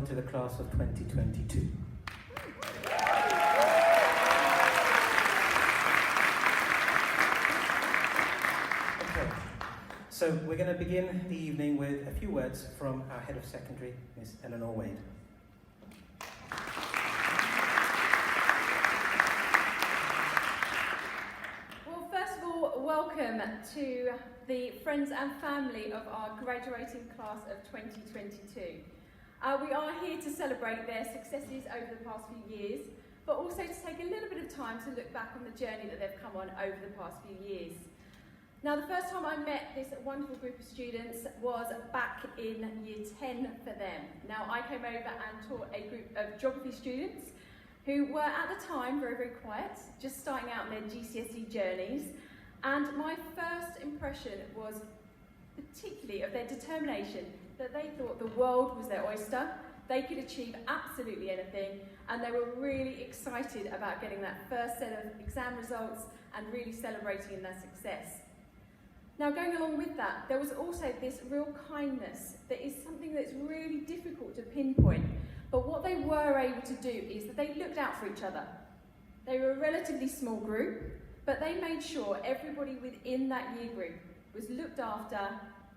welcome to the class of 2022. Okay, so we're going to begin the evening with a few words from our head of secondary, Miss Eleanor Wade. Well, first of all, welcome to the friends and family of our graduating class of 2022. We are here to celebrate their successes over the past few years, but also to take a little bit of time to look back on the journey that they've come on over the past few years. Now, the first time I met this wonderful group of students was back in year 10 for them. Now, I came over and taught a group of geography students who were at the time very, very quiet, just starting out on their GCSE journeys. And my first impression was particularly of their determination, that they thought the world was their oyster, they could achieve absolutely anything, and they were really excited about getting that first set of exam results and really celebrating their success. Now, going along with that, there was also this real kindness that is something that's really difficult to pinpoint, but what they were able to do is that they looked out for each other. They were a relatively small group, but they made sure everybody within that year group was looked after,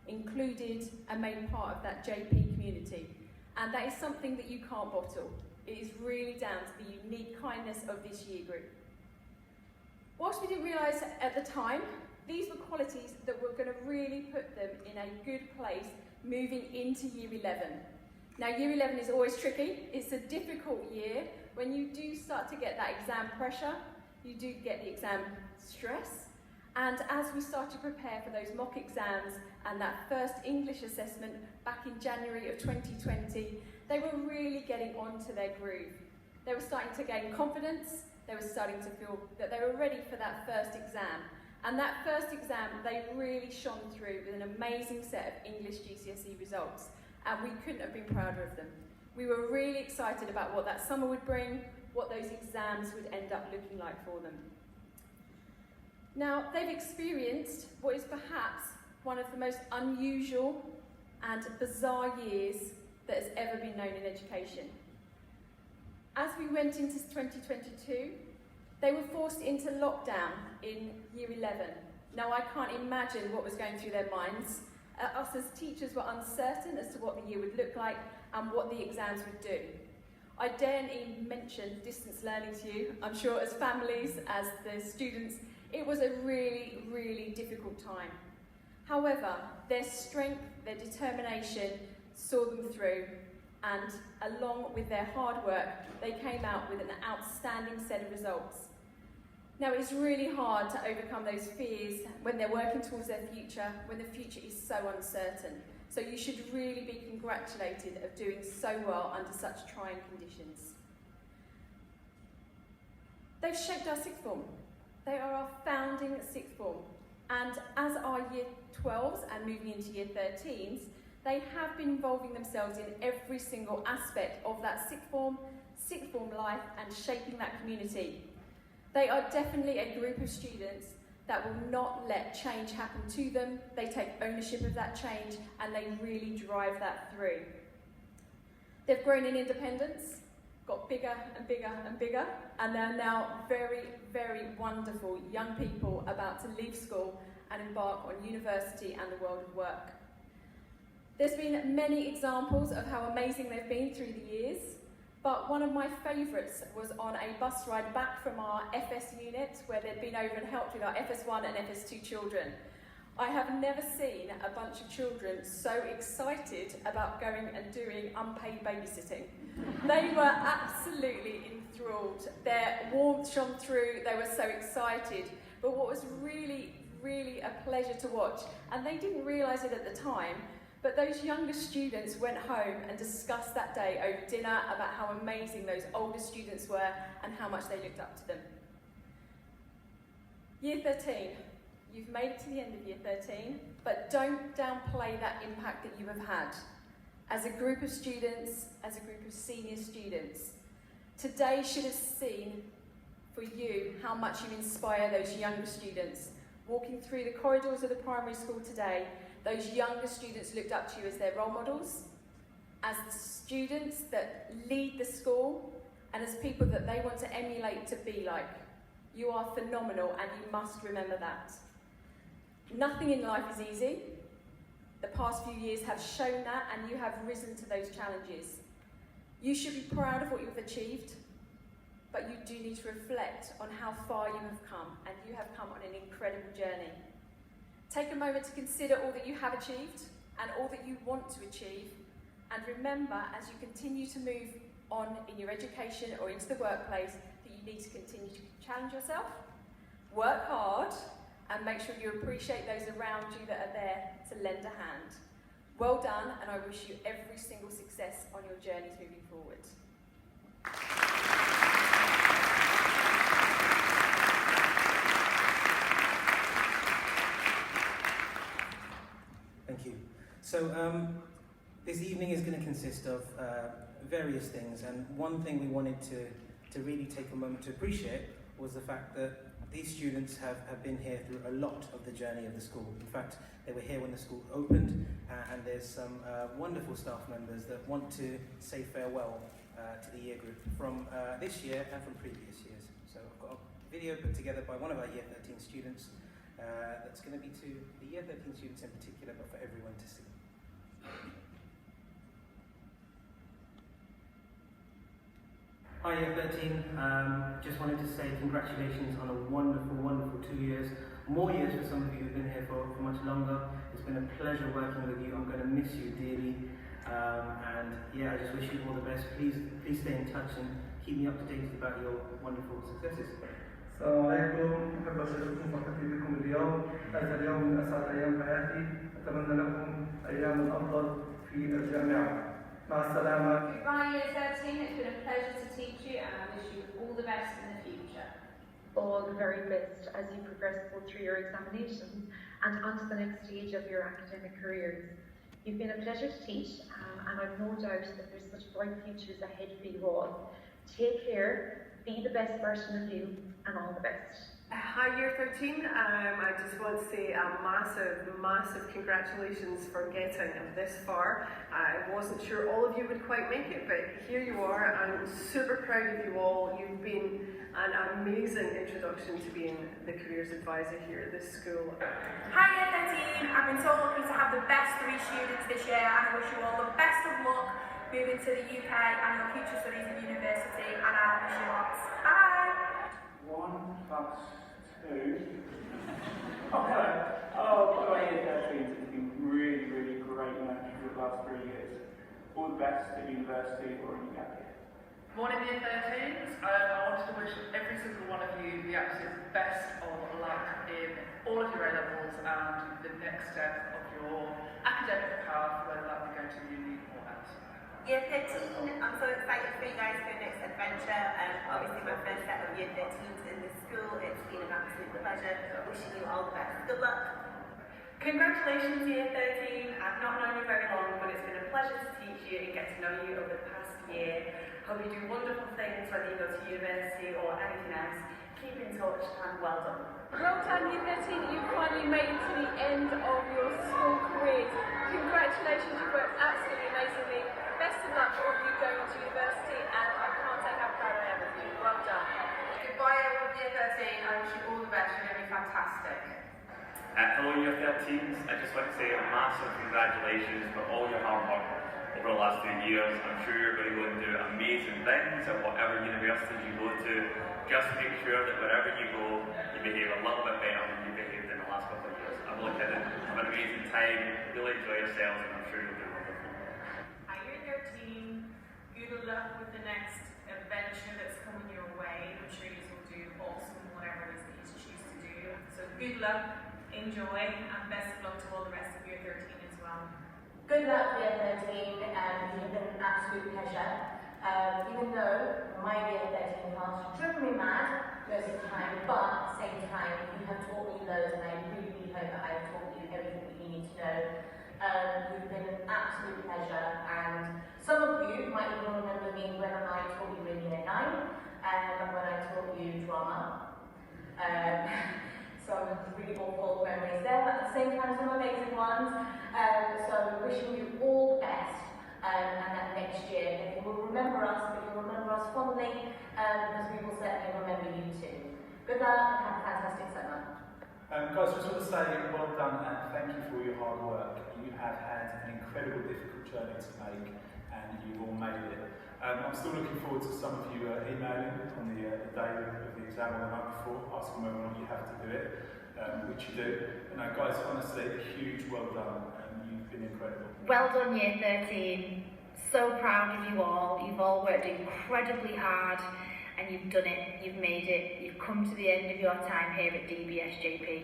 included, and made part of that JP community. And that is something that you can't bottle. It is really down to the unique kindness of this year group. Whilst we didn't realise at the time, these were qualities that were going to really put them in a good place moving into year 11. Now, year 11 is always tricky. It's a difficult year. When you do start to get that exam pressure, you do get the exam stress. And as we start to prepare for those mock exams and that first English assessment back in January of 2020, they were really getting onto their groove. They were starting to gain confidence. They were starting to feel that they were ready for that first exam. And that first exam, they really shone through with an amazing set of English GCSE results. And we couldn't have been prouder of them. We were really excited about what that summer would bring, what those exams would end up looking like for them. Now, they've experienced what is perhaps one of the most unusual and bizarre years that has ever been known in education. As we went into 2022, they were forced into lockdown in year 11. Now, I can't imagine what was going through their minds. Us as teachers were uncertain as to what the year would look like and what the exams would do. I daren't even mention distance learning to you. I'm sure as families, as the students, it was a really, really difficult time. However, their strength, their determination saw them through, and along with their hard work, they came out with an outstanding set of results. Now, it's really hard to overcome those fears when they're working towards their future, when the future is so uncertain. So you should really be congratulated of doing so well under such trying conditions. They've shaped our sixth form. They are our founding sixth form, and as our year 12s and moving into year 13s, they have been involving themselves in every single aspect of that sixth form life and shaping that community. They are definitely a group of students that will not let change happen to them. They take ownership of that change and they really drive that through. They've grown in independence, got bigger and bigger and bigger, and they're now very, very wonderful young people about to leave school and embark on university and the world of work. There's been many examples of how amazing they've been through the years, but one of my favourites was on a bus ride back from our FS unit where they'd been over and helped with our FS1 and FS2 children. I have never seen a bunch of children so excited about going and doing unpaid babysitting. They were absolutely enthralled. Their warmth shone through, they were so excited. But what was really, really a pleasure to watch, and they didn't realise it at the time, but those younger students went home and discussed that day over dinner about how amazing those older students were and how much they looked up to them. Year 13. You've made it to the end of year 13, but don't downplay that impact that you have had as a group of students, as a group of senior students. Today should have seen for you how much you inspire those younger students. Walking through the corridors of the primary school today, those younger students looked up to you as their role models. as the students that lead the school, and as people that they want to emulate to be like. You are phenomenal, and you must remember that. Nothing in life is easy. The past few years have shown that, and you have risen to those challenges. You should be proud of what you've achieved, but you do need to reflect on how far you have come, and you have come on an incredible journey. Take a moment to consider all that you have achieved and all that you want to achieve, and remember, as you continue to move on in your education or into the workplace, that you need to continue to challenge yourself, work hard, and make sure you appreciate those around you that are there to lend a hand. Well done, and I wish you every single success on your journeys moving forward. Thank you. So this evening is going to consist of various things, and one thing we wanted to really take a moment to appreciate was the fact that these students have been here through a lot of the journey of the school. In fact, they were here when the school opened, and there's some wonderful staff members that want to say farewell to the year group from this year and from previous years. So I've got a video put together by one of our Year 13 students that's going to be to the Year 13 students in particular, but for everyone to see. Hi Year 13, just wanted to say congratulations on a wonderful, wonderful 2 years. More years for some of you who've been here for much longer. It's been a pleasure working with you. I'm going to miss you dearly. And yeah, I just wish you all the best. Please stay in touch and keep me up to date about your wonderful successes. السلام عليكم، أحب أشارككم فرحتي بكم اليوم. هذا اليوم من أسعد أيام حياتي، أتمنى لكم أيام أفضل في الجامعة. مع السلامة. Goodbye Year 13, it's been a pleasure to teach you, and I wish you all the best in the future. All the very best as you progress through your examinations and onto the next stage of your academic careers. You've been a pleasure to teach, and I've no doubt that there's such bright futures ahead for you all. Take care, be the best version of you, and all the best. Hi Year 13, I just want to say a massive congratulations for getting this far. I wasn't sure all of you would quite make it, but here you are. I'm super proud of you all. You've been an amazing introduction to being the careers advisor here at this school. Hi Year 13, I've been so lucky to have the best 3 students this year, and I wish you all the best of luck moving to the UK and your future studies at university, and I wish you lots. Bye! 1 plus 2. Okay. Oh, by the way, Year 13 has been really great match for the last 3 years. All the best at university or in gap year. Morning Year 13s, I wanted to wish every single one of you the absolute best of luck in all of your A-levels and the next step of your academic path, whether that be going to uni or elsewhere. Year 13, I'm so excited for you guys for your next adventure. Obviously my first set of Year 13s in this school. It's been an absolute pleasure. Wishing you all the best. Good luck. Congratulations Year 13, I've not known you very long, but it's been a pleasure to teach you and get to know you over the past year. Hope you do wonderful things whether you go to university or anything else. Keep in touch and well done. Well done Year 13, you've finally made it to the end of your school careers. Congratulations, you've worked absolutely amazingly. Best of luck for all of you going to university, and I can't say how proud I am of you. Well done. Goodbye all of Year 13, I wish you all the best. You're going to be fantastic. Hello Year 13s, I just want to say a massive congratulations for all your hard work over the last 2 years. I'm sure you're going to go and do amazing things at whatever universities you go to. Just make sure that wherever you go, you behave a little bit better than you behaved in the last couple of years. I'm really kidding. Have an amazing time, really enjoy yourselves, and I'm sure you'll do wonderful. Hi Year 13, good luck with the next adventure that's coming your way. I'm sure you will do awesome whatever it is that you choose to do. So good luck, enjoy, and best of luck to all the rest of Year 13 as well. Good luck, Year 13, and you've been an absolute pleasure. Even though my Year 13 class driven me mad most of the time, but at the same time, you have taught me loads, and I really hope that I have taught you everything that you need to know. You've been an absolute pleasure, and some of you might even remember me when I taught you in Year 9, and when I taught you drama. Some really awful memories there, but at the same time some amazing ones. So wishing you all the best, and next year. And you will remember us, but you'll remember us fondly, because we will certainly remember you too. Good luck and have a fantastic summer. Guys, just want to say well done and thank you for all your hard work. You have had an incredible, difficult journey to make, and you've all made it. I'm still looking forward to some of you emailing on the day of the exam or the night before, asking whether or not you have to do it, which you do. And guys, honestly, a huge well done, and you've been incredible. Well done, Year 13. So proud of you all. You've all worked incredibly hard, and you've done it. You've made it. You've come to the end of your time here at DBSJP.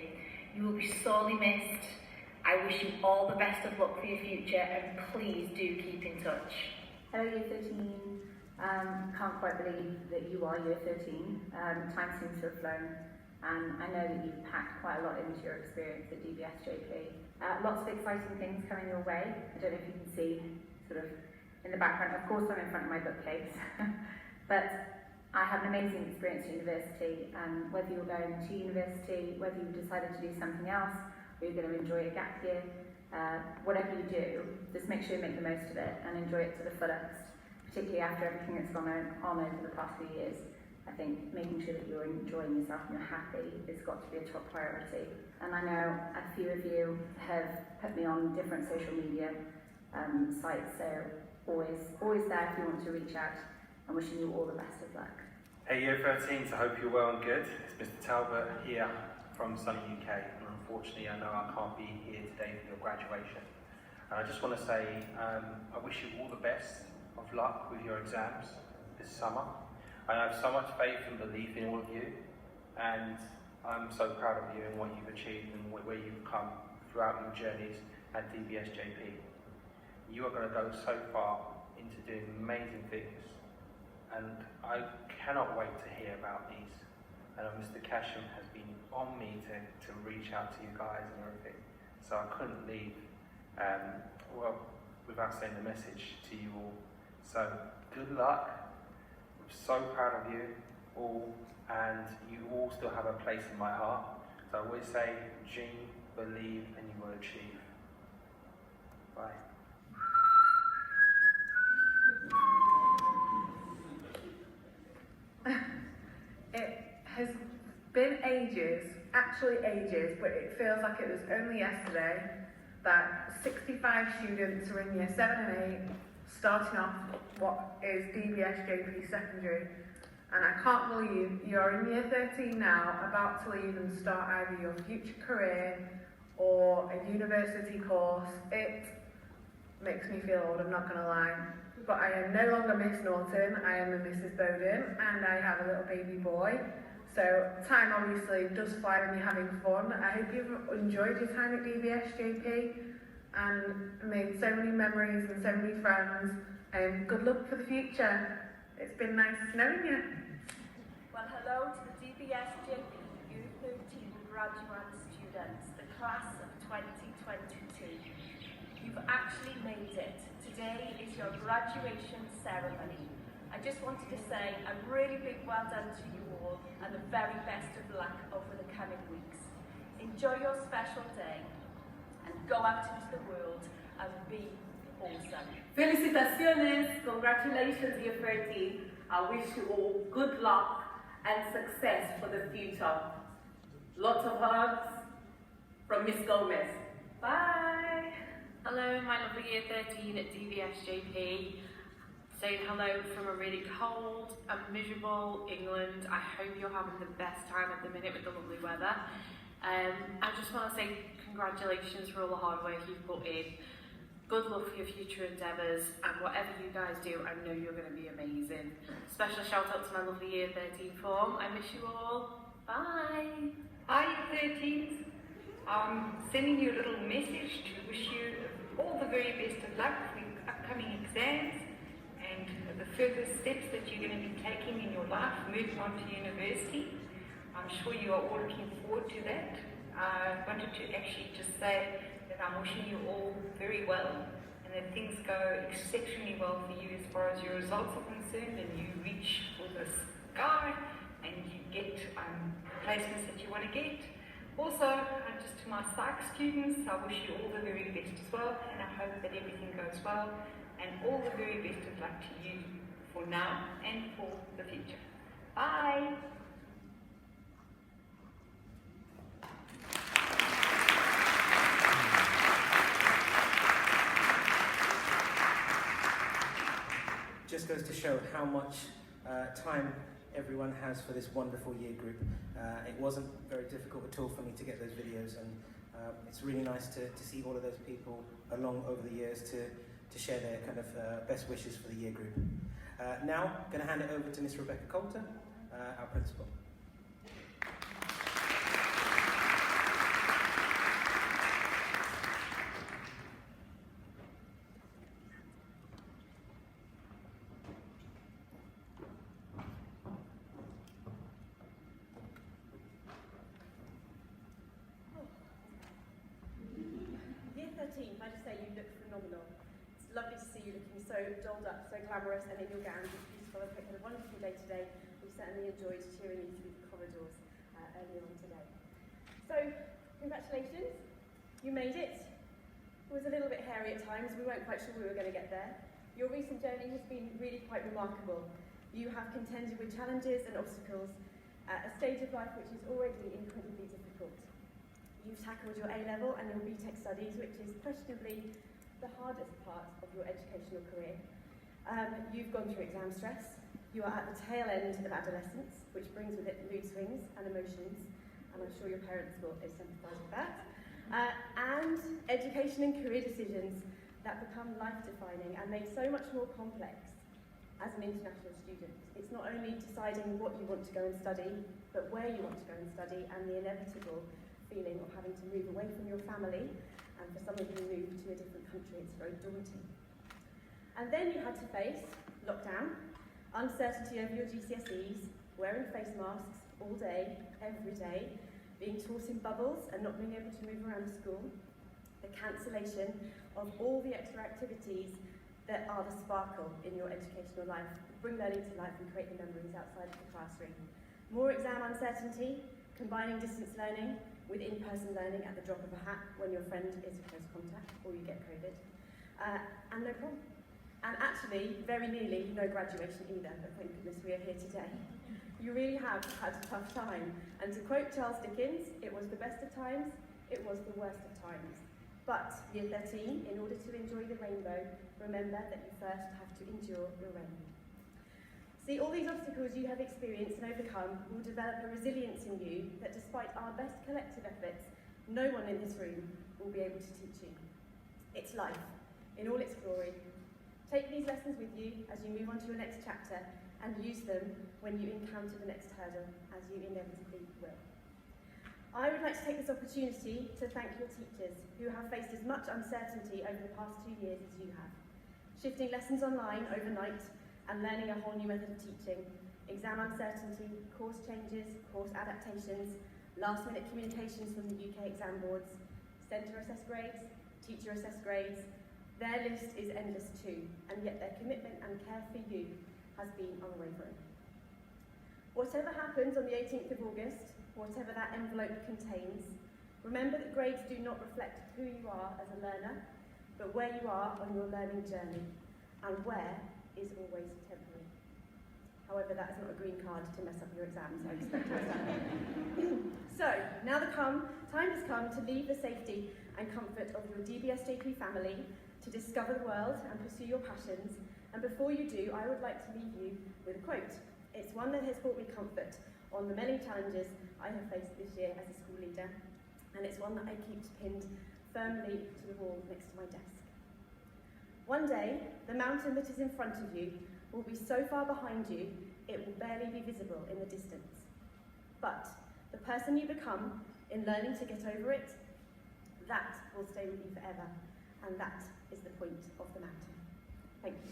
You will be sorely missed. I wish you all the best of luck for your future, and please do keep in touch. Hello Year 13, can't quite believe that you are Year 13, time seems to have flown, and I know that you've packed quite a lot into your experience at DBSJP. Lots of exciting things coming your way. I don't know if you can see sort of in the background, of course I'm in front of my bookcase, but I have an amazing experience at university, and whether you're going to university, whether you've decided to do something else, or you're going to enjoy a gap year, whatever you do, just make sure you make the most of it and enjoy it to the fullest, particularly after everything that's gone on over the past few years. I think making sure that you're enjoying yourself and you're happy has got to be a top priority. And I know a few of you have put me on different social media sites, so always there if you want to reach out, and wishing you all the best of luck. Hey Year 13s, I hope you're well and good. It's Mr. Talbot here from sunny UK, and unfortunately I know I can't be here today for your graduation. And I just want to say I wish you all the best of luck with your exams this summer. I have so much faith and belief in all of you, and I'm so proud of you and what you've achieved and where you've come throughout your journeys at DBSJP. You are going to go so far into doing amazing things, and I cannot wait to hear about these. And Mr. Casham has been on me to reach out to you guys and everything. So I couldn't leave, without saying the message to you all. So good luck. I'm so proud of you all, and you all still have a place in my heart. So I always say, dream, believe, and you will achieve. Bye. It has been ages, actually ages, but it feels like it was only yesterday that 65 students are in Year 7 and 8 starting off what is DBSJP secondary, and I can't believe you're in Year 13 now, about to leave and start either your future career or a university course. It makes me feel old, I'm not going to lie. But I am no longer Miss Norton, I am a Mrs. Bowden, and I have a little baby boy. So time obviously does fly when you're having fun. I hope you've enjoyed your time at DBSJP and made so many memories and so many friends. Good luck for the future. It's been nice knowing you. Well, hello to the DBSJP Year 13 graduate students, the class of 2022. You've actually made it. Today is your graduation ceremony. I just wanted to say a really big well done to you all, and the very best of luck over the coming weeks. Enjoy your special day and go out into the world and be awesome. Felicitaciones, congratulations Year 13. I wish you all good luck and success for the future. Lots of hugs from Miss Gomez. Bye. Hello, my lovely Year 13 at DBSJP. Saying hello from a really cold and miserable England. I hope you're having the best time at the minute with the lovely weather. I just want to say congratulations for all the hard work you've put in. Good luck for your future endeavours, and whatever you guys do, I know you're going to be amazing. Special shout out to my lovely Year 13 form. I miss you all. Bye. Hi Year 13s. I'm sending you a little message to wish you all the very best of luck for your upcoming exams and the further steps that you're going to be taking in your life, moving on to university. I'm sure you are all looking forward to that. I wanted to actually just say that I'm wishing you all very well and that things go exceptionally well for you as far as your results are concerned, and you reach for the sky and you get placements that you want to get. Also, just to my psych students, I wish you all the very best as well, and I hope that everything goes well and all the very best of luck to you for now and for the future. Bye. Just goes to show how much time everyone has for this wonderful year group. It wasn't very difficult at all for me to get those videos, and it's really nice to see all of those people along over the years to share their kind of best wishes for the year group. Now, I'm going to hand it over to Miss Rebecca Coulter, our principal. Year 13, can I just say you look phenomenal. It's lovely to see you looking so dolled up, so glamorous, and in your gowns. It's beautiful. I hope you had a wonderful day today. We certainly enjoyed cheering you through the corridors earlier on today. So, congratulations. You made it. It was a little bit hairy at times. We weren't quite sure we were going to get there. Your recent journey has been really quite remarkable. You have contended with challenges and obstacles at a stage of life which is already incredibly difficult. You've tackled your A-level and your BTEC studies, which is questionably the hardest part of your educational career. You've gone through exam stress. You are at the tail end of adolescence, which brings with it mood swings and emotions, and I'm sure your parents will sympathise with that. And education and career decisions that become life-defining and made so much more complex as an international student. It's not only deciding what you want to go and study, but where you want to go and study, and the inevitable feeling of having to move away from your family, and for some of you move to a different country, it's very daunting. And then you had to face lockdown, uncertainty over your GCSEs, wearing face masks all day, every day, being taught in bubbles and not being able to move around school, the cancellation of all the extra activities that are the sparkle in your educational life, bring learning to life and create the memories outside of the classroom. More exam uncertainty, combining distance learning with in-person learning at the drop of a hat when your friend is a close contact or you get COVID, and no prom. And actually, very nearly, no graduation either, but thank goodness we are here today. You really have had a tough time, and to quote Charles Dickens, it was the best of times, it was the worst of times. But year 13, in order to enjoy the rainbow, remember that you first have to endure the rain. See, all these obstacles you have experienced and overcome will develop a resilience in you that despite our best collective efforts, no one in this room will be able to teach you. It's life, in all its glory. Take these lessons with you as you move on to your next chapter and use them when you encounter the next hurdle, as you inevitably will. I would like to take this opportunity to thank your teachers who have faced as much uncertainty over the past 2 years as you have. Shifting lessons online overnight and learning a whole new method of teaching, exam uncertainty, course changes, course adaptations, last-minute communications from the UK exam boards, centre-assessed grades, teacher-assessed grades. Their list is endless too, and yet their commitment and care for you has been unwavering. Whatever happens on the 18th of August, whatever that envelope contains, remember that grades do not reflect who you are as a learner, but where you are on your learning journey, and where is always temporary. However, that is not a green card to mess up your exams, I expect you understand. So, now the time has come to leave the safety and comfort of your DBSJP family to discover the world and pursue your passions. And before you do, I would like to leave you with a quote. It's one that has brought me comfort on the many challenges I have faced this year as a school leader, and it's one that I keep pinned firmly to the wall next to my desk. One day, the mountain that is in front of you will be so far behind you, it will barely be visible in the distance. But the person you become in learning to get over it, that will stay with you forever, and that is the point of the mountain. Thank you.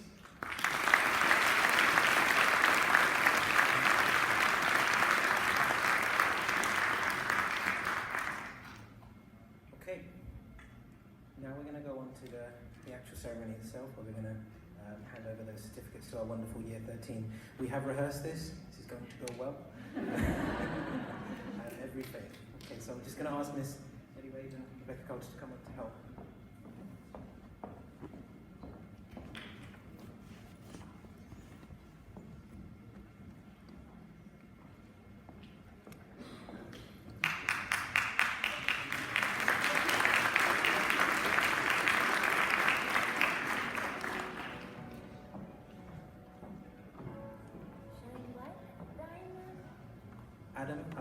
Okay, now we're going to go on to the actual ceremony itself, where we're going to hand over those certificates to our wonderful Year 13. We have rehearsed this. This is going to go well. And every faith. Okay, so I'm just going to ask Miss Eddie Wade and Rebecca Coulter to come up to help.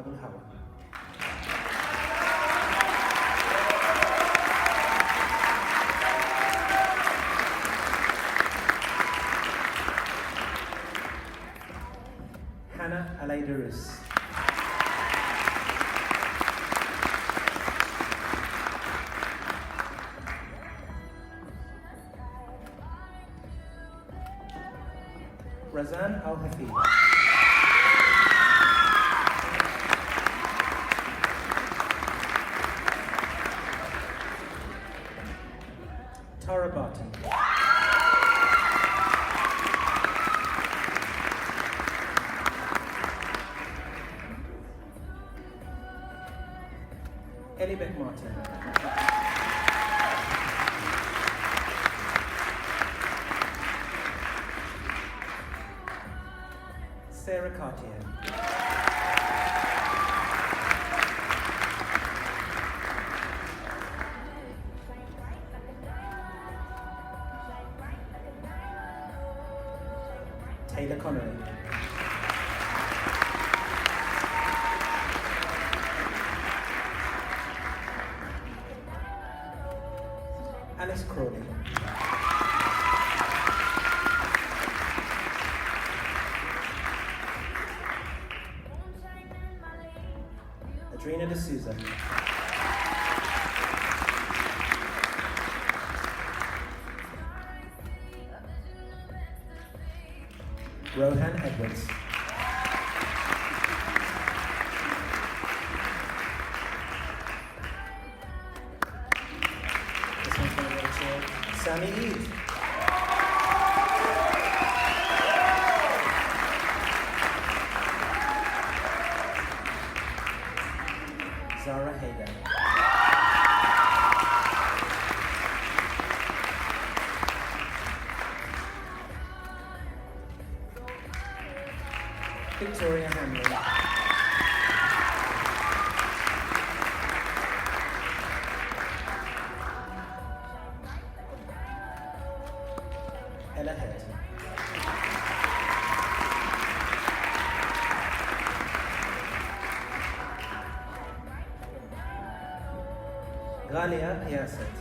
Abul Hawa. Hannah Alaydarus. Razan Al-Hafiz. Tara Barton. Elibeth Martin. Sarah Cartier. Taylor Connery. Alice Crawley. Adrina D'Souza. Rohan Edwards. This one's going to go to Sammy Eid. Zara Hayden. Victoria Hamlin. Ella Head. Ghalia Yasset.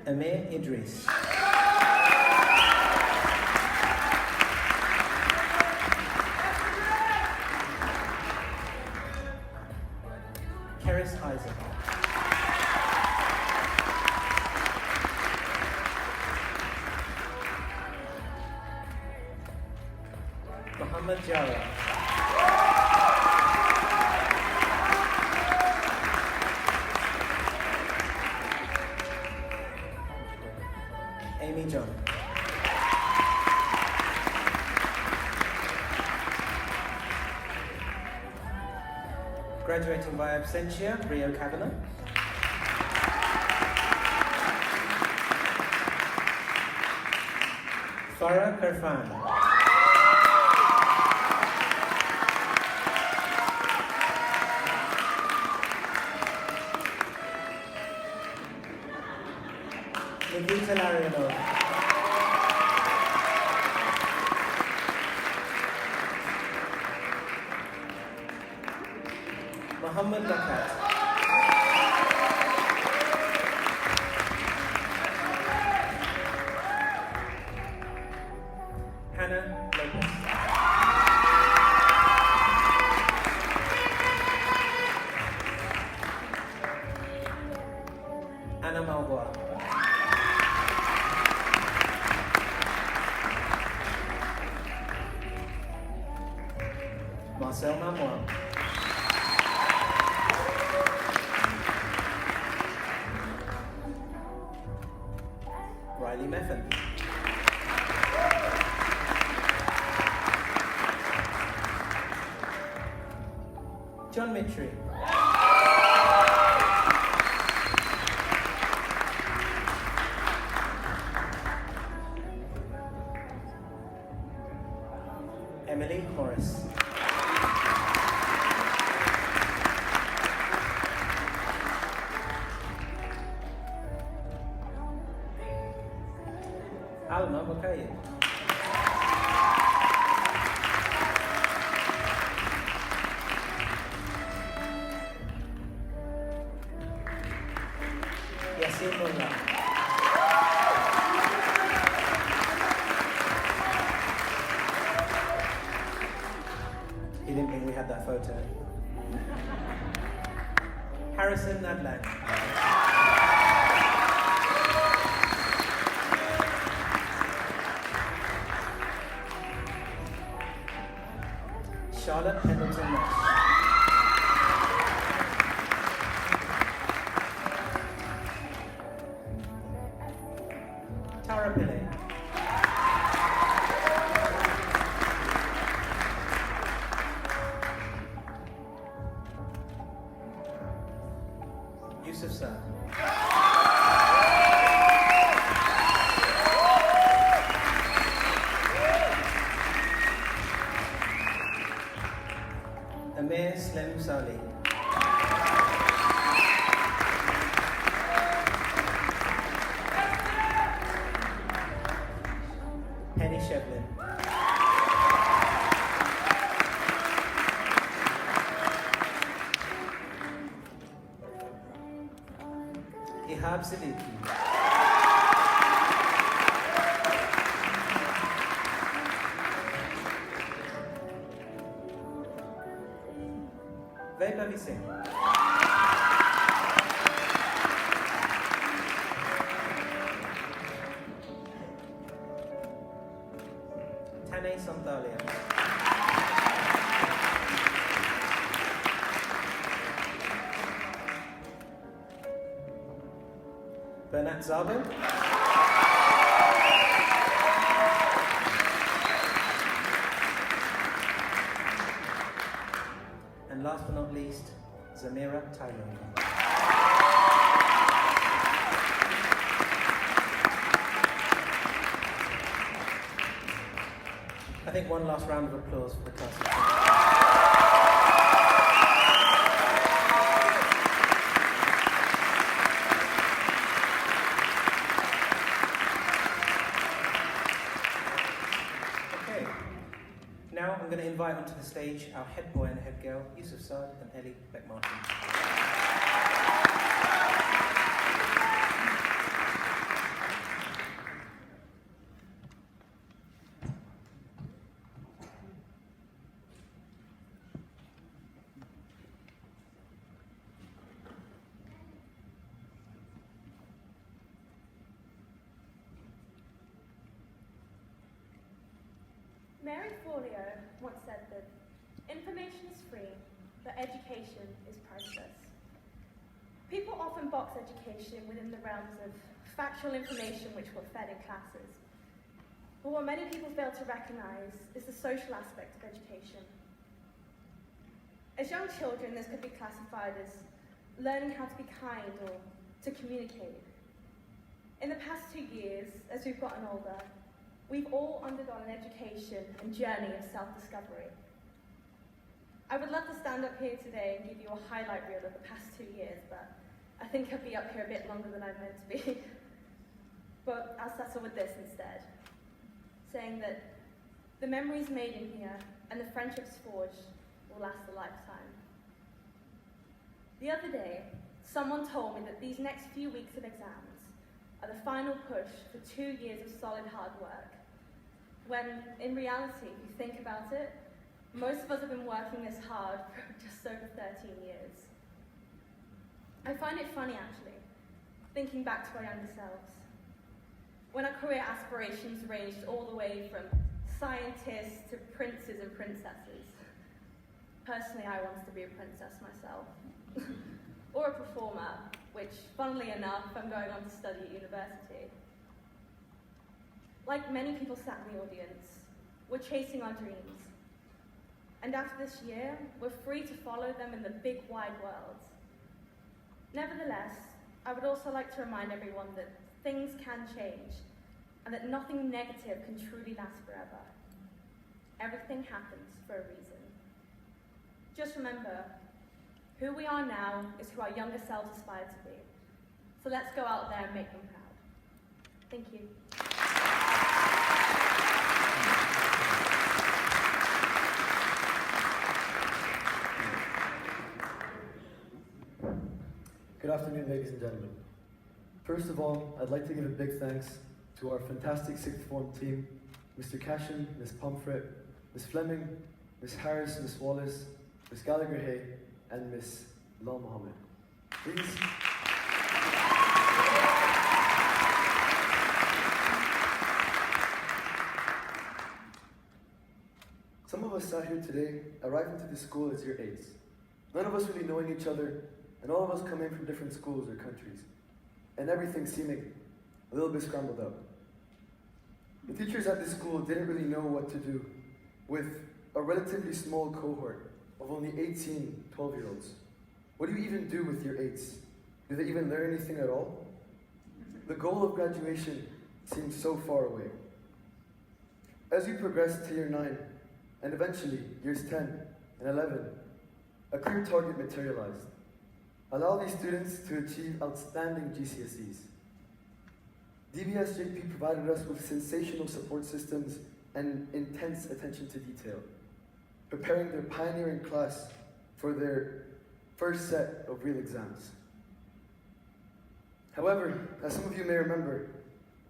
Amir Idris. Keris Isaac. Muhammad Jara. Amy John. Graduating by absentia, Rio Kavanagh. Farah Irfan. Nikita Lariano. Muhammad Bakat. Hannah Lopez. Anna Malbois. Marcel Mamois. Riley Meffin. John Mitri. Emily Horace. Alma Mukayed. Yasin Mullah. He didn't think we had that photo. Harrison Nadlan. Charlotte Pendleton Nash. Tara Pillay. Yusuf Sir. Amir Slem Salih. Penny Shevlin. Ihab Siddiqui. Vaibhavi Singh. Tanay Santalia. Bernat Zabo. And last but not least, Zamira Taylor. I think one last round of applause for the class. Okay, now I'm going to invite onto the stage our head boy and head girl, Yusuf Saad and Ellie Beck-Martin. Mary Forleo once said that information is free, but education is priceless. People often box education within the realms of factual information which we're fed in classes. But what many people fail to recognise is the social aspect of education. As young children, this could be classified as learning how to be kind or to communicate. In the past 2 years, as we've gotten older, we've all undergone an education and journey of self-discovery. I would love to stand up here today and give you a highlight reel of the past 2 years, but I think I'll be up here a bit longer than I'm meant to be. But I'll settle with this instead, saying that the memories made in here and the friendships forged will last a lifetime. The other day, someone told me that these next few weeks of exams are the final push for 2 years of solid hard work. When, in reality, if you think about it, most of us have been working this hard for just over 13 years. I find it funny, actually, thinking back to our younger selves, when our career aspirations ranged all the way from scientists to princes and princesses. Personally, I wanted to be a princess myself. Or a performer, which, funnily enough, I'm going on to study at university. Like many people sat in the audience, we're chasing our dreams. And after this year, we're free to follow them in the big, wide world. Nevertheless, I would also like to remind everyone that things can change, and that nothing negative can truly last forever. Everything happens for a reason. Just remember, who we are now is who our younger selves aspire to be. So let's go out there and make them proud. Thank you. ladies and gentlemen. First of all, I'd like to give a big thanks to our fantastic sixth form team, Mr. Cashin, Ms. Pomfret, Ms. Fleming, Ms. Harris, Ms. Wallace, Ms. Gallagher-Hay, and Ms. Lal Mohammed. Please. Some of us sat here today, arriving to the school as year 8s. None of us really knowing each other, and all of us coming from different schools or countries, and everything seeming a little bit scrambled up. The teachers at this school didn't really know what to do with a relatively small cohort of only 18, 12-year-olds. What do you even do with your 8s? Do they even learn anything at all? The goal of graduation seems so far away. As you progress to year 9, and eventually years 10 and 11, a clear target materialized. Allow these students to achieve outstanding GCSEs. DBSJP provided us with sensational support systems and intense attention to detail, preparing their pioneering class for their first set of real exams. However, as some of you may remember,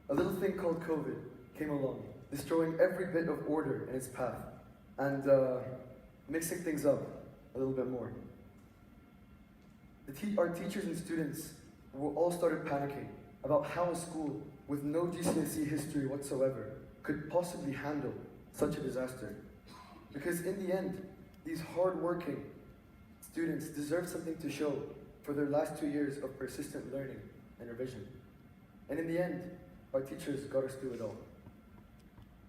a little thing called COVID came along, destroying every bit of order in its path and mixing things up a little bit more. Our teachers and students all started panicking about how a school with no GCSE history whatsoever could possibly handle such a disaster. Because in the end, these hard-working students deserve something to show for their last 2 years of persistent learning and revision. And in the end, our teachers got us through it all.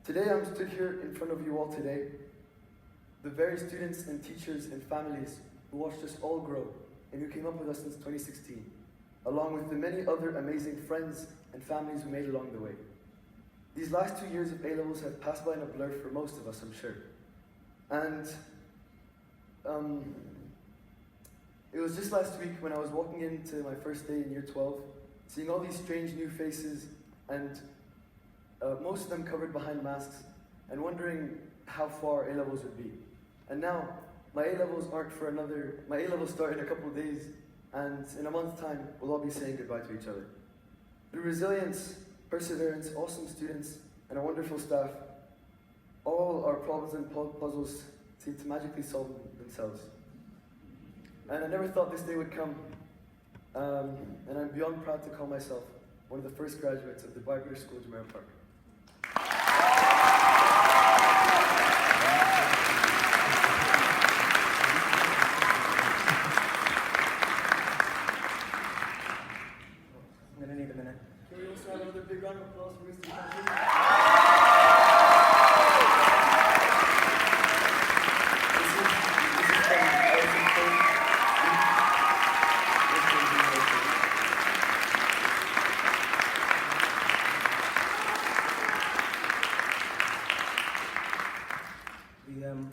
Today, I'm stood here in front of you all today, the very students and teachers and families who watched us all grow and who came up with us since 2016, along with the many other amazing friends and families who made along the way. These last 2 years of A-levels have passed by in a blur for most of us, I'm sure. And it was just last week when I was walking into my first day in year 12, seeing all these strange new faces and most of them covered behind masks, and wondering how far A-levels would be. And now, my A-levels start in a couple of days, and in a month's time, we'll all be saying goodbye to each other. Through resilience, perseverance, awesome students, and a wonderful staff, all our problems and puzzles seem to magically solve themselves. And I never thought this day would come, and I'm beyond proud to call myself one of the first graduates of the British School of Jumeirah Park. I'm going to need a minute. Can we also have another big round of applause for Mr. Cashin?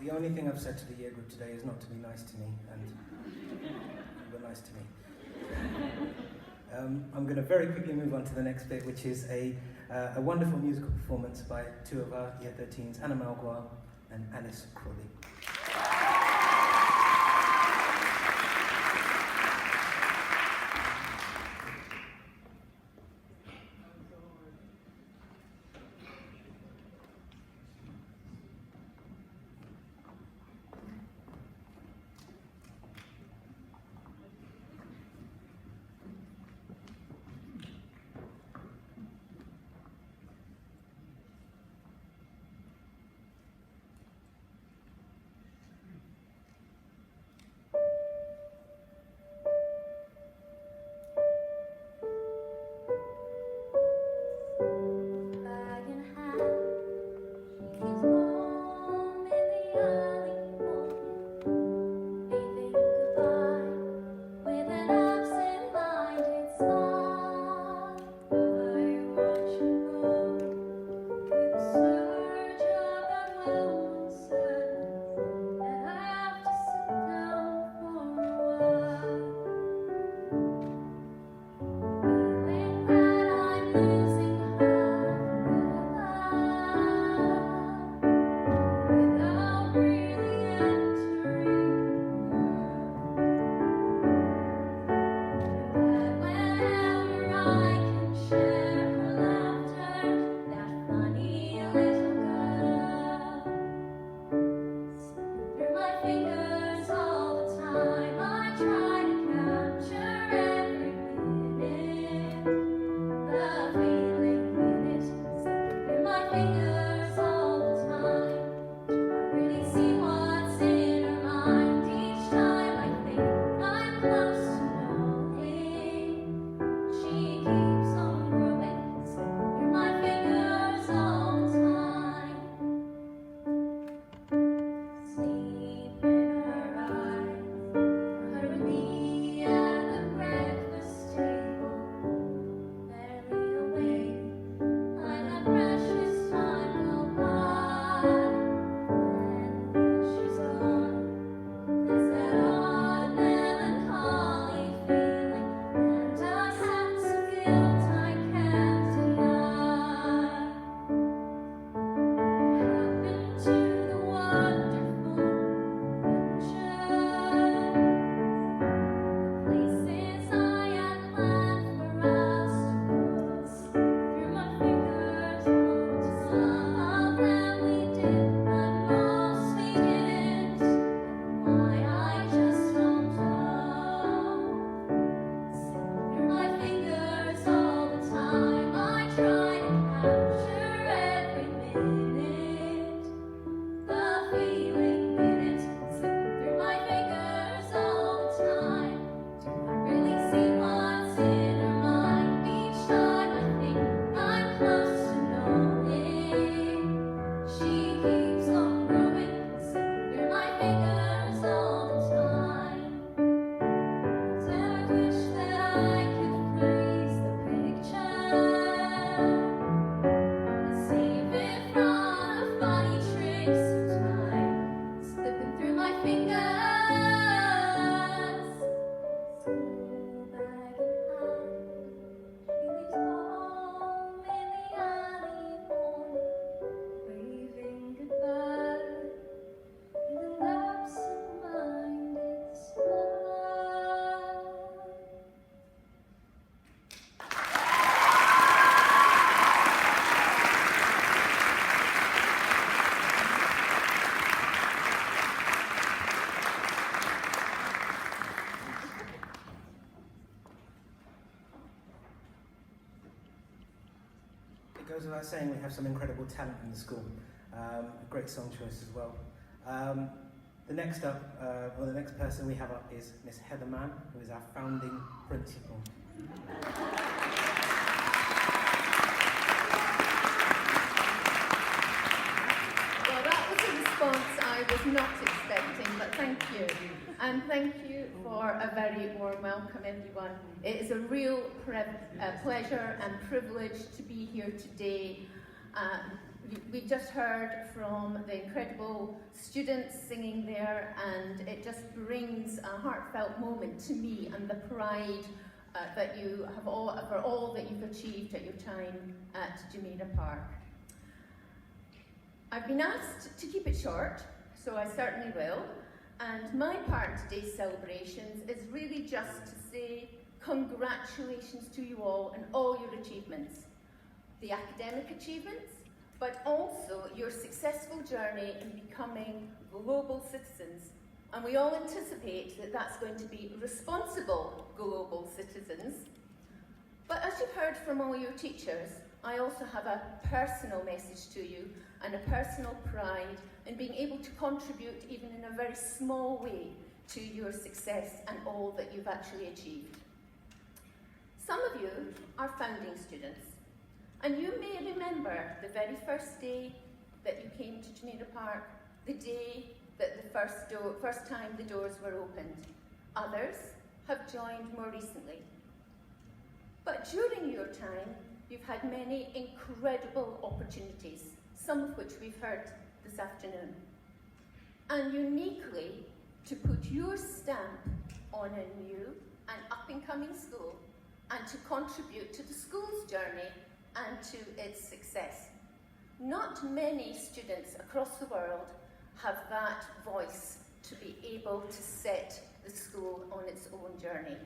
The only thing I've said to the year group today is not to be nice to me, and you were nice to me. I'm going to very quickly move on to the next bit, which is a wonderful musical performance by 2 of our year 13s, Anna Malguar and Alice Crawley. goes without saying we have some incredible talent in the school. Great song choice as well. The next person we have up is Miss Heather Mann, who is our founding principal. Well, that was a response I was not expecting, but thank you. And thank you for a very warm welcome, everyone. It is a real pleasure and privilege to be here today. We've just heard from the incredible students singing there, and it just brings a heartfelt moment to me and the pride that you have for all that you've achieved at your time at Jumeirah Park. I've been asked to keep it short, so I certainly will. And my part in today's celebrations is really just to say congratulations to you all and all your achievements. The academic achievements, but also your successful journey in becoming global citizens. And we all anticipate that that's going to be responsible global citizens. But as you've heard from all your teachers, I also have a personal message to you and a personal pride in being able to contribute, even in a very small way, to your success and all that you've actually achieved. Some of you are founding students, and you may remember the very first day that you came to Jumeirah Park, the day that the first time the doors were opened. Others have joined more recently. But during your time, you've had many incredible opportunities, some of which we've heard this afternoon. And uniquely, to put your stamp on a new and up-and-coming school and to contribute to the school's journey and to its success. Not many students across the world have that voice to be able to set the school on its own journey.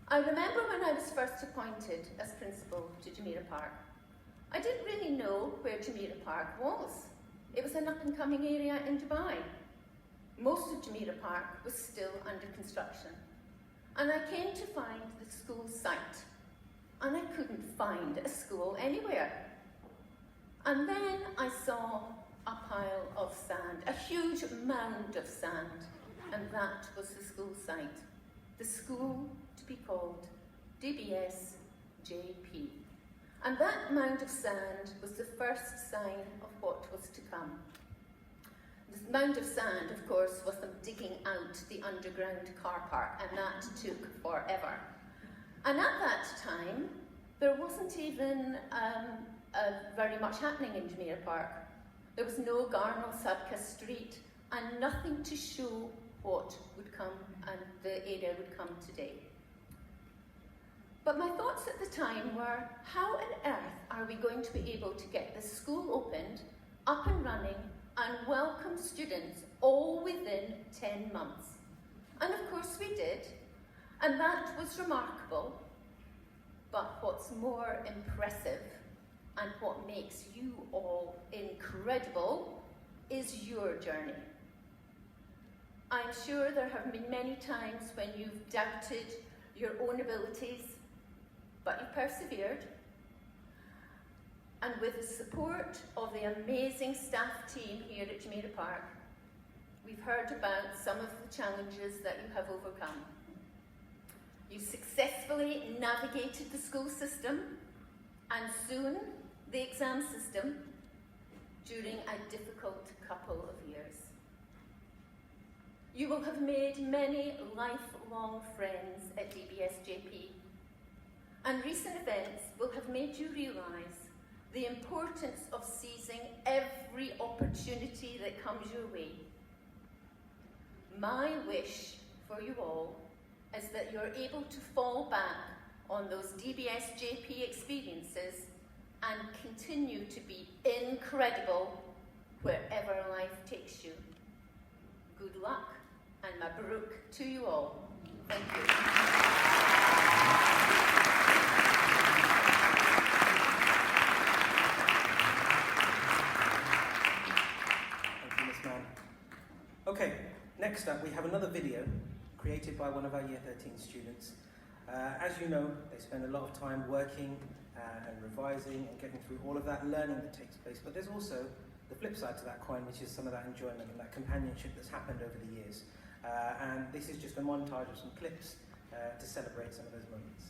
I remember when I was first appointed as principal to Jumeirah Park, I didn't really know where Jumeirah Park was. It was an up-and-coming area in Dubai. Most of Jumeirah Park was still under construction. And I came to find the school site, and I couldn't find a school anywhere. And then I saw a pile of sand, a huge mound of sand, and that was the school site. The school to be called DBSJP. And that mound of sand was the first sign of what was to come. This mound of sand, of course, was them digging out the underground car park, and that took forever. And at that time, there wasn't even very much happening in Jumeirah Park. There was no Garnell Sadka Street, and nothing to show what would come and the area would come today. But my thoughts at the time were, how on earth are we going to be able to get the school opened, up and running, and welcome students all within 10 months? And of course we did, and that was remarkable. But what's more impressive, and what makes you all incredible, is your journey. I'm sure there have been many times when you've doubted your own abilities, but you've persevered. And with the support of the amazing staff team here at Jumeirah Park, we've heard about some of the challenges that you have overcome. You successfully navigated the school system, and soon the exam system, during a difficult couple of years. You will have made many lifelong friends at DBSJP, and recent events will have made you realise the importance of seizing every opportunity that comes your way. My wish for you all is that you're able to fall back on those DBSJP experiences and continue to be incredible wherever life takes you. Good luck and mabruk to you all. Thank you. Thank you, Ms. Mann. Okay, next up we have another video created by one of our Year 13 students. As you know, they spend a lot of time working and revising and getting through all of that learning that takes place. But there's also the flip side to that coin, which is some of that enjoyment and that companionship that's happened over the years. And this is just a montage of some clips to celebrate some of those moments.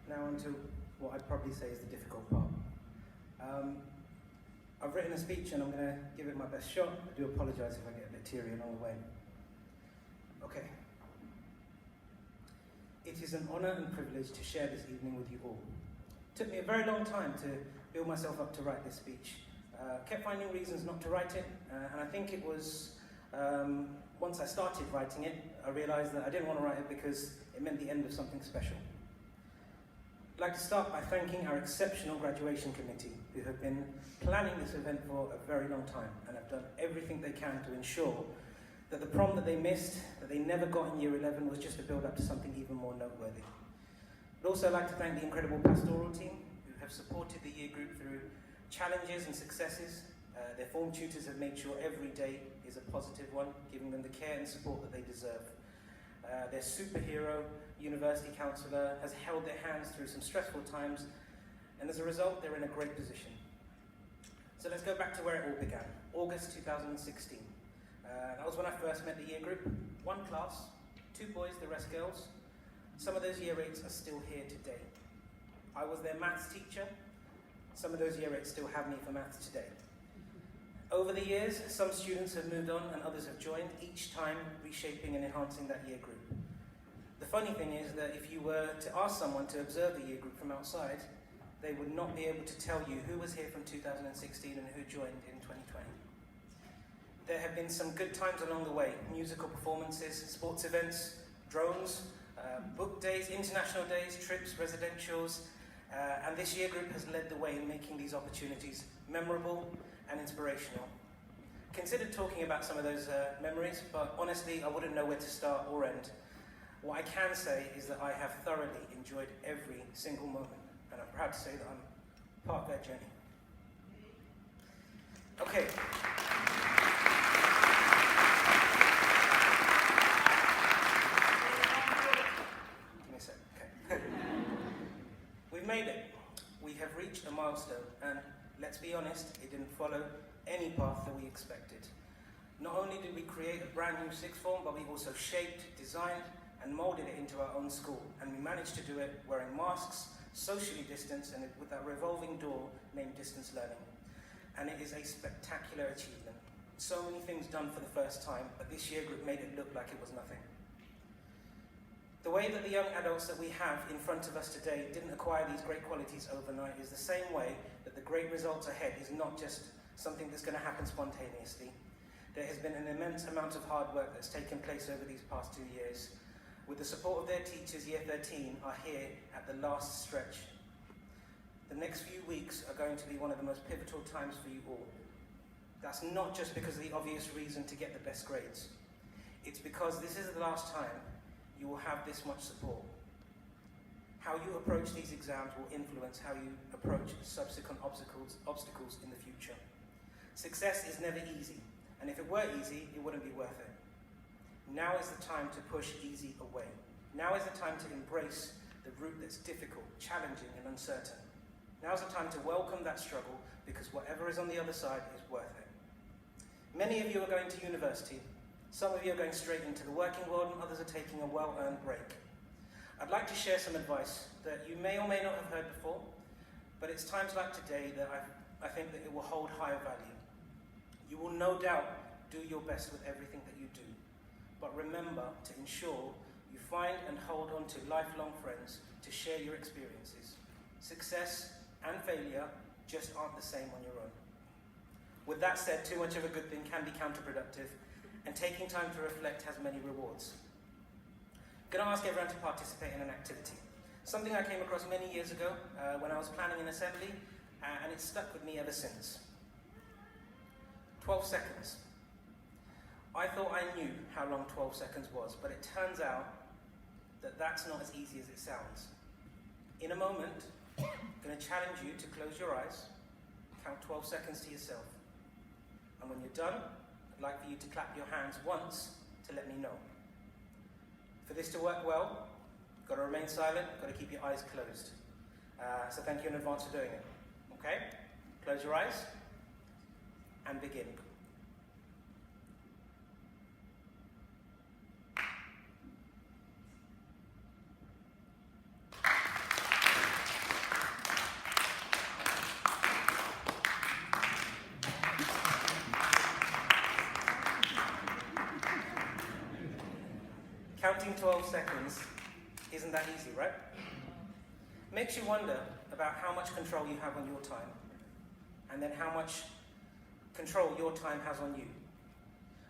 Now on to what I'd probably say is the difficult part. I've written a speech and I'm going to give it my best shot. I do apologise if I get a bit teary along the way. Okay. It is an honour and privilege to share this evening with you all. It took me a very long time to build myself up to write this speech. Kept finding reasons not to write it, and I think it was once I started writing it, I realised that I didn't want to write it because it meant the end of something special. I'd like to start by thanking our exceptional graduation committee, who have been planning this event for a very long time and have done everything they can to ensure that the prom that they missed, that they never got in year 11, was just a build-up to something even more noteworthy. I'd also like to thank the incredible pastoral team, who have supported the year group through challenges and successes. Their form tutors have made sure every day is a positive one, giving them the care and support that they deserve. Their superhero university counsellor has held their hands through some stressful times, and as a result, they're in a great position. So let's go back to where it all began, August 2016. That was when I first met the year group. One class, 2 boys, the rest girls. Some of those year 8s are still here today. I was their maths teacher. Some of those year 8s still have me for maths today. Over the years, some students have moved on and others have joined, each time reshaping and enhancing that year group. The funny thing is that if you were to ask someone to observe the year group from outside, they would not be able to tell you who was here from 2016 and who joined in 2020. There have been some good times along the way, musical performances, sports events, drones, book days, international days, trips, residentials, and this year group has led the way in making these opportunities memorable and inspirational. Considered talking about some of those memories, but honestly, I wouldn't know where to start or end. What I can say is that I have thoroughly enjoyed every single moment, and I'm proud to say that I'm part of that journey. Okay. Give me a sec. Okay. We've made it. have reached a milestone, and let's be honest, it didn't follow any path that we expected. Not only did we create a brand new sixth form, but we also shaped, designed, and molded it into our own school. And we managed to do it wearing masks, socially distanced, and with that revolving door named distance learning. And it is a spectacular achievement. So many things done for the first time, but this year group made it look like it was nothing. The way that the young adults that we have in front of us today didn't acquire these great qualities overnight is the same way that the great results ahead is not just something that's going to happen spontaneously. There has been an immense amount of hard work that's taken place over these past 2 years. With the support of their teachers, Year 13 are here at the last stretch. The next few weeks are going to be one of the most pivotal times for you all. That's not just because of the obvious reason to get the best grades. It's because this is the last time you will have this much support. How you approach these exams will influence how you approach subsequent obstacles in the future. Success is never easy, and if it were easy, it wouldn't be worth it. Now is the time to push easy away. Now is the time to embrace the route that's difficult, challenging, and uncertain. Now is the time to welcome that struggle, because whatever is on the other side is worth it. Many of you are going to university. Some of you are going straight into the working world, and others are taking a well-earned break. I'd like to share some advice that you may or may not have heard before, but it's times like today that I think that it will hold higher value. You will no doubt do your best with everything that you do, but remember to ensure you find and hold on to lifelong friends to share your experiences. Success and failure just aren't the same on your own. With that said, too much of a good thing can be counterproductive, and taking time to reflect has many rewards. I'm going to ask everyone to participate in an activity. Something I came across many years ago when I was planning an assembly, and it's stuck with me ever since. 12 seconds. I thought I knew how long 12 seconds was, but it turns out that that's not as easy as it sounds. In a moment, I'm going to challenge you to close your eyes, count 12 seconds to yourself. And when you're done, I'd like for you to clap your hands once to let me know. For this to work well, you've got to remain silent, you've got to keep your eyes closed. So thank you in advance for doing it. Okay? Close your eyes and begin. Counting 12 seconds isn't that easy, right? Makes you wonder about how much control you have on your time, and then how much control your time has on you.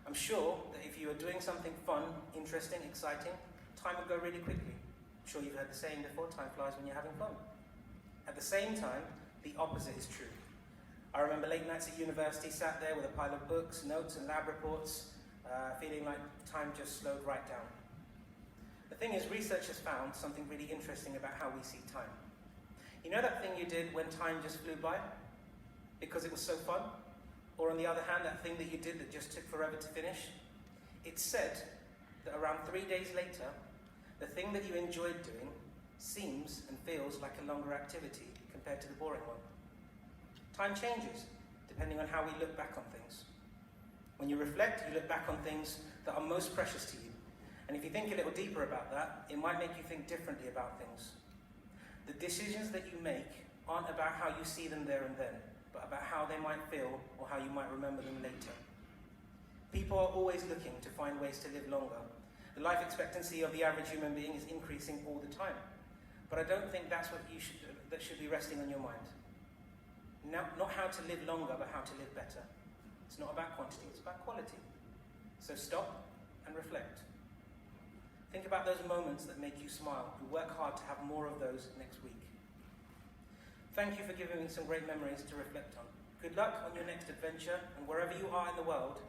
I'm sure that if you are doing something fun, interesting, exciting, time will go really quickly. I'm sure you've heard the saying before, time flies when you're having fun. At the same time, the opposite is true. I remember late nights at university, sat there with a pile of books, notes, and lab reports, feeling like time just slowed right down. The thing is, research has found something really interesting about how we see time. You know that thing you did when time just flew by? Because it was so fun? Or on the other hand, that thing that you did that just took forever to finish? It's said that around 3 days later, the thing that you enjoyed doing seems and feels like a longer activity compared to the boring one. Time changes, depending on how we look back on things. When you reflect, you look back on things that are most precious to you. And if you think a little deeper about that, it might make you think differently about things. The decisions that you make aren't about how you see them there and then, but about how they might feel or how you might remember them later. People are always looking to find ways to live longer. The life expectancy of the average human being is increasing all the time. But I don't think that's what that should be resting on your mind. Not how to live longer, but how to live better. It's not about quantity, it's about quality. So stop and reflect. Think about those moments that make you smile, and work hard to have more of those next week. Thank you for giving me some great memories to reflect on. Good luck on your next adventure, and wherever you are in the world,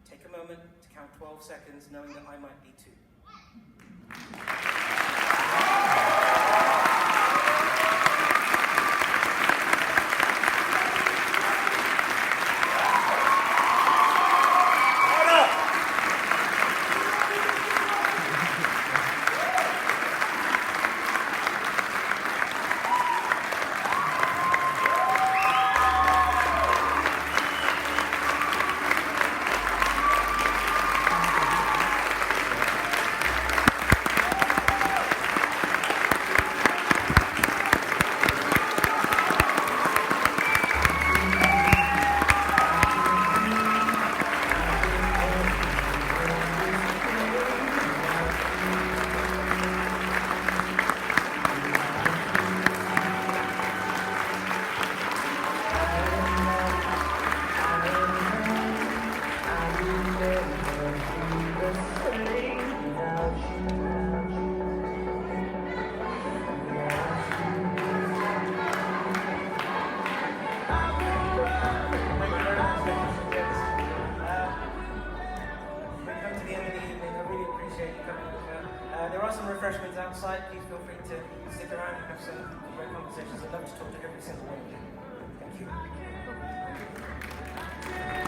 take a moment to count 12 seconds, knowing that I might be too. I'd love to talk to every single one of you. Thank you.